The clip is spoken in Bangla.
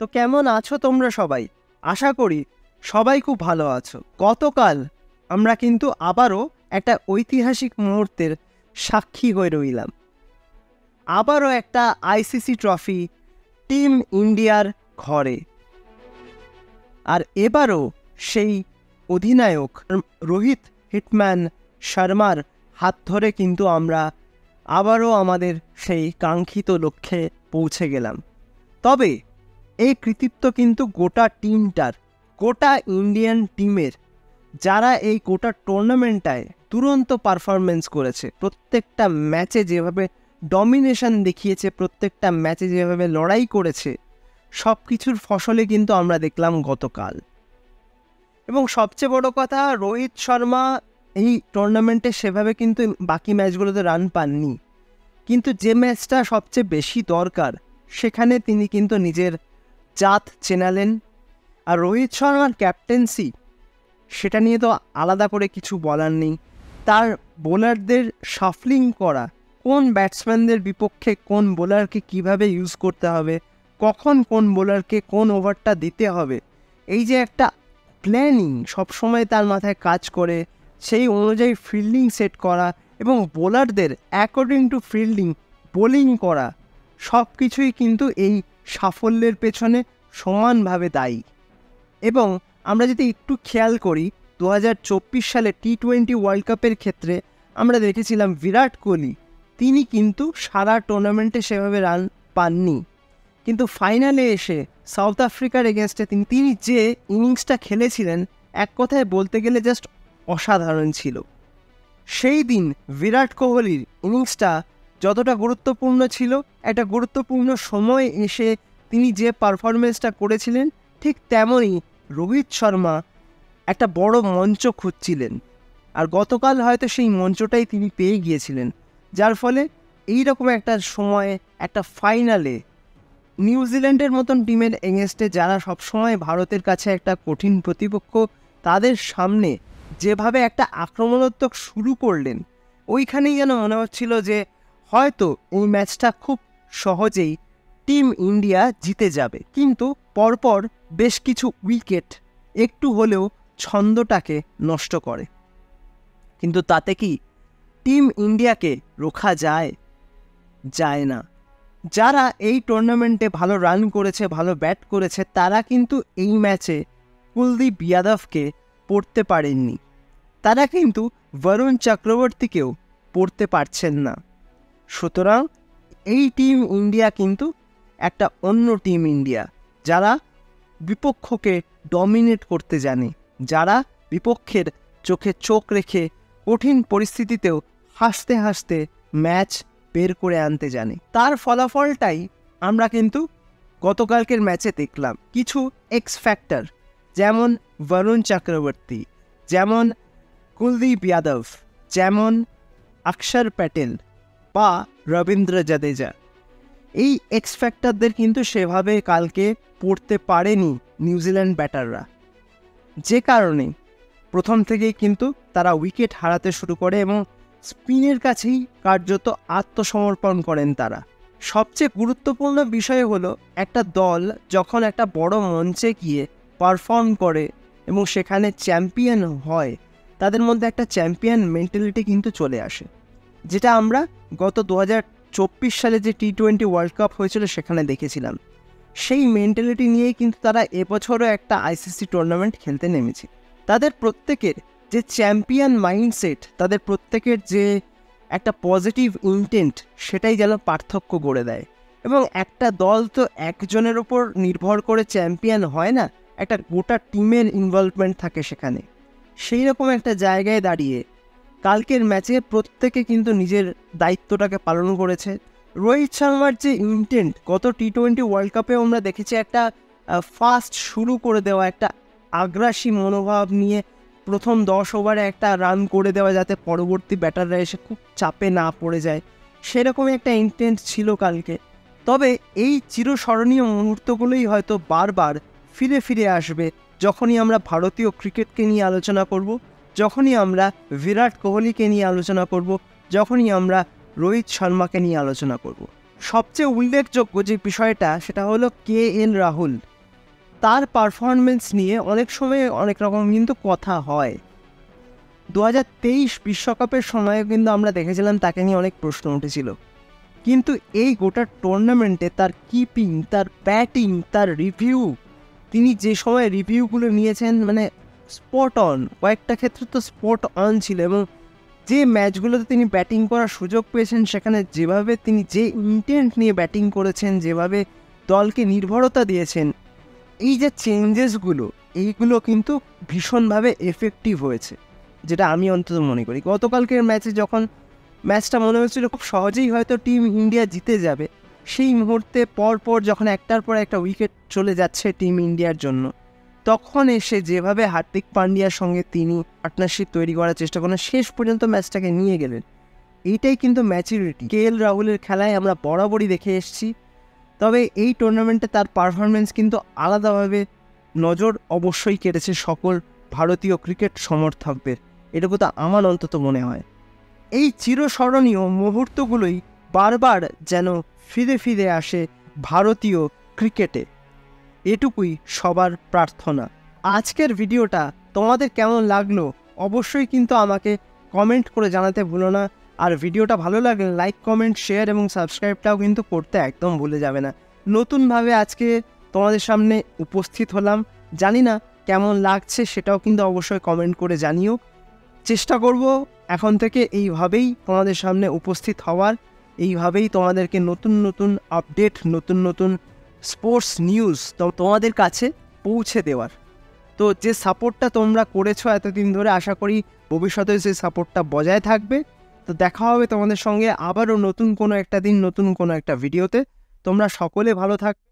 তো কেমন আছো তোমরা সবাই? আশা করি সবাই খুব ভালো আছো। গতকাল আমরা কিন্তু আবারও একটা ঐতিহাসিক মুহূর্তের সাক্ষী হয়ে রইলাম। আবারও একটা আইসিসি ট্রফি টিম ইন্ডিয়ার ঘরে। আর এবারও সেই অধিনায়ক রোহিত হিটম্যান শর্মার হাত ধরে কিন্তু আমরা আবারও আমাদের সেই কাঙ্ক্ষিত লক্ষ্যে পৌঁছে গেলাম। তবে এই কৃতিত্ব কিন্তু গোটা টিমটার, গোটা ইন্ডিয়ান টিমের, যারা এই গোটা টুর্নামেন্টটায় দুরন্ত পারফরমেন্স করেছে, প্রত্যেকটা ম্যাচে যেভাবে ডমিনেশন দেখিয়েছে, প্রত্যেকটা ম্যাচে যেভাবে লড়াই করেছে, সব কিছুর ফসলে কিন্তু আমরা দেখলাম গতকাল। এবং সবচেয়ে বড় কথা, রোহিত শর্মা এই টুর্নামেন্টে সেভাবে কিন্তু বাকি ম্যাচগুলোতে রান পাননি, কিন্তু যে ম্যাচটা সবচেয়ে বেশি দরকার সেখানে তিনি কিন্তু নিজের জাত চেনালেন। আর রোহিত শর্মার ক্যাপ্টেন্সি, সেটা নিয়ে তো আলাদা করে কিছু বলার নেই। তার বোলারদের শাফলিং করা, কোন ব্যাটসম্যানদের বিপক্ষে কোন বোলারকে কিভাবে ইউজ করতে হবে, কখন কোন বোলারকে কোন ওভারটা দিতে হবে, এই যে একটা প্ল্যানিং সবসময় তার মাথায় কাজ করে, সেই অনুযায়ী ফিল্ডিং সেট করা এবং বোলারদের অ্যাকর্ডিং টু ফিল্ডিং বোলিং করা, সব কিছুই কিন্তু এই সাফল্যের পেছনে সমানভাবে দায়ী। এবং আমরা যদি একটু খেয়াল করি, 2024 সালে টি-20 ওয়ার্ল্ড কাপের ক্ষেত্রে আমরা দেখেছিলাম বিরাট কোহলি, তিনি কিন্তু সারা টুর্নামেন্টে সেভাবে রান পাননি, কিন্তু ফাইনালে এসে সাউথ আফ্রিকার এগেনস্টে তিনি যে ইনিংসটা খেলেছিলেন, এক কথায় বলতে গেলে জাস্ট অসাধারণ ছিল। সেই দিন বিরাট কোহলির ইনিংসটা যতটা গুরুত্বপূর্ণ ছিল, একটা গুরুত্বপূর্ণ সময় এসে তিনি যে পারফরমেন্সটা করেছিলেন, ঠিক তেমনই রোহিত শর্মা একটা বড় মঞ্চ খুঁজছিলেন। আর গতকাল হয়তো সেই মঞ্চটাই তিনি পেয়ে গিয়েছিলেন, যার ফলে এইরকম একটা সময়ে, একটা ফাইনালে নিউজিল্যান্ডের মতন টিমের এগেনস্টে, যারা সবসময় ভারতের কাছে একটা কঠিন প্রতিপক্ষ, তাদের সামনে যেভাবে একটা আক্রমণাত্মক শুরু করলেন, ওইখানেই যেন মনে হচ্ছিল যে হয়তো এই ম্যাচটা খুব সহজেই টিম ইন্ডিয়া জিতে যাবে। কিন্তু পরপর বেশ কিছু উইকেট একটু হলেও ছন্দটাকে নষ্ট করে। কিন্তু তাতে কি টিম ইন্ডিয়াকে রোখা যায়? যায় না। যারা এই টুর্নামেন্টে ভালো রান করেছে, ভালো ব্যাট করেছে, তারা কিন্তু এই ম্যাচে কুলদীপ যাদবকে পড়তে পারেননি, তারা কিন্তু বরুণ চক্রবর্তীকেও পড়তে পারছেন না। সুতরাং এই টিম ইন্ডিয়া কিন্তু একটা অন্য টিম ইন্ডিয়া, যারা বিপক্ষকে ডমিনেট করতে জানে, যারা বিপক্ষের চোখে চোখ রেখে কঠিন পরিস্থিতিতেও হাসতে হাসতে ম্যাচ বের করে আনতে জানে। তার ফলাফলটাই আমরা কিন্তু গতকালকের ম্যাচে দেখলাম। কিছু এক্স ফ্যাক্টর, যেমন বরুণ চক্রবর্তী, যেমন কুলদীপ যাদব, যেমন অক্ষর প্যাটেল বা রবীন্দ্র জাদেজা, এই এক্স ফ্যাক্টরদের কিন্তু সেভাবে কালকে পড়তে পারেনি নিউজিল্যান্ড ব্যাটাররা, যে কারণে প্রথম থেকেই কিন্তু তারা উইকেট হারাতে শুরু করে এবং স্পিনের কাছেই কার্যত আত্মসমর্পণ করেন তারা। সবচেয়ে গুরুত্বপূর্ণ বিষয় হলো, একটা দল যখন একটা বড় মঞ্চে গিয়ে পারফর্ম করে এবং সেখানে চ্যাম্পিয়ন হয়, তাদের মধ্যে একটা চ্যাম্পিয়ন মেন্টালিটি কিন্তু চলে আসে, যেটা আমরা গত 2024 সালে যে টি-20 ওয়ার্ল্ড কাপ হয়েছিল সেখানে দেখেছিলাম। সেই মেন্টালিটি নিয়েই কিন্তু তারা এবছরও একটা আইসিসি টুর্নামেন্ট খেলতে নেমেছে। তাদের প্রত্যেকের যে চ্যাম্পিয়ন মাইন্ডসেট, তাদের প্রত্যেকের যে একটা পজিটিভ ইন্টেন্ট, সেটাই যেন পার্থক্য গড়ে দেয়। এবং একটা দল তো একজনের ওপর নির্ভর করে চ্যাম্পিয়ন হয় না, একটা গোটা টিমের ইনভলভমেন্ট থাকে সেখানে। সেই রকম একটা জায়গায় দাঁড়িয়ে কালকের ম্যাচে প্রত্যেকে কিন্তু নিজের দায়িত্বটাকে পালন করেছে। রোহিত শর্মার যে ইন্টেন্ট, গত টি-20 ওয়ার্ল্ড কাপে আমরা দেখেছি একটা ফাস্ট শুরু করে দেওয়া, একটা আগ্রাসী মনোভাব নিয়ে প্রথম 10 ওভারে একটা রান করে দেওয়া, যাতে পরবর্তী ব্যাটাররা এসে খুব চাপে না পড়ে যায়, সেরকমই একটা ইন্টেন্ট ছিল কালকে। তবে এই চিরস্মরণীয় মুহূর্তগুলোই হয়তো বারবার ফিরে ফিরে আসবে যখনই আমরা ভারতীয় ক্রিকেটকে নিয়ে আলোচনা করব, যখনই আমরা বিরাট কোহলিকে নিয়ে আলোচনা করব, যখনই আমরা রোহিত শর্মাকে নিয়ে আলোচনা করব। সবচেয়ে উল্লেখযোগ্য যে বিষয়টা, সেটা হলো KL রাহুল। তার পারফরমেন্স নিয়ে অনেক সময় অনেক রকম কিন্তু কথা হয়। 2023 বিশ্বকাপের সময়ে কিন্তু আমরা দেখেছিলাম তাকে নিয়ে অনেক প্রশ্ন উঠেছিল, কিন্তু এই গোটা টুর্নামেন্টে তার কিপিং, তার ব্যাটিং, তার রিভিউ, তিনি যে সময় রিভিউগুলো নিয়েছেন মানে স্পট অন, কয়েকটা ক্ষেত্রে তো স্পট অন ছিল। এবং যে ম্যাচগুলোতে তিনি ব্যাটিং করার সুযোগ পেয়েছেন সেখানে যেভাবে তিনি যে ইন্টেন্ট নিয়ে ব্যাটিং করেছেন, যেভাবে দলকে নির্ভরতা দিয়েছেন, এই যে চেঞ্জেসগুলো, এইগুলো কিন্তু ভীষণভাবে এফেক্টিভ হয়েছে, যেটা আমি অন্তত মনে করি। গতকালকের ম্যাচে যখন ম্যাচটা মনে হয়েছিল খুব সহজেই হয়তো টিম ইন্ডিয়া জিতে যাবে, সেই মুহূর্তে পরপর যখন একটার পর একটা উইকেট চলে যাচ্ছে টিম ইন্ডিয়ার জন্য, তখন এসে যেভাবে হার্দিক পান্ডিয়ার সঙ্গে তিনি পার্টনারশিপ তৈরি করার চেষ্টা করেন, শেষ পর্যন্ত ম্যাচটাকে নিয়ে গেলেন। এইটাই কিন্তু ম্যাচুরিটি। KL রাহুলের খেলায় আমরা বরাবরই দেখে এসেছি, তবে এই টুর্নামেন্টে তার পারফরমেন্স কিন্তু আলাদাভাবে নজর অবশ্যই কেটেছে সকল ভারতীয় ক্রিকেট সমর্থকদের, এটুকু তো আমার অন্তত মনে হয়। এই চিরস্মরণীয় মুহূর্তগুলোই বারবার যেন ফিরে ফিরে আসে ভারতীয় ক্রিকেটে, এটুকুই সবার প্রার্থনা। আজকের ভিডিওটা তোমাদের কেমন লাগলো অবশ্যই কিন্তু আমাকে কমেন্ট করে জানাতে ভুলো না। আর ভিডিওটা ভালো লাগলে লাইক, কমেন্ট, শেয়ার এবং সাবস্ক্রাইবটাও কিন্তু করতে একদম ভুলে যাবে না। নতুনভাবে আজকে তোমাদের সামনে উপস্থিত হলাম, জানি না কেমন লাগছে সেটাও কিন্তু অবশ্যই কমেন্ট করে জানিও। চেষ্টা করব এখন থেকে এইভাবেই তোমাদের সামনে উপস্থিত হওয়ার, এইভাবেই তোমাদেরকে নতুন নতুন আপডেট, নতুন নতুন স্পোর্টস নিউজ তোমাদের কাছে পৌঁছে দেওয়ার। তো যে সাপোর্টটা তোমরা করেছো এতদিন ধরে, আশা করি ভবিষ্যতে সেই সাপোর্টটা বজায় থাকবে। তো দেখা হবে তোমাদের সঙ্গে আবারও নতুন কোনো একটা দিন, নতুন কোনো একটা ভিডিওতে। তোমরা সকলে ভালো থাকবে।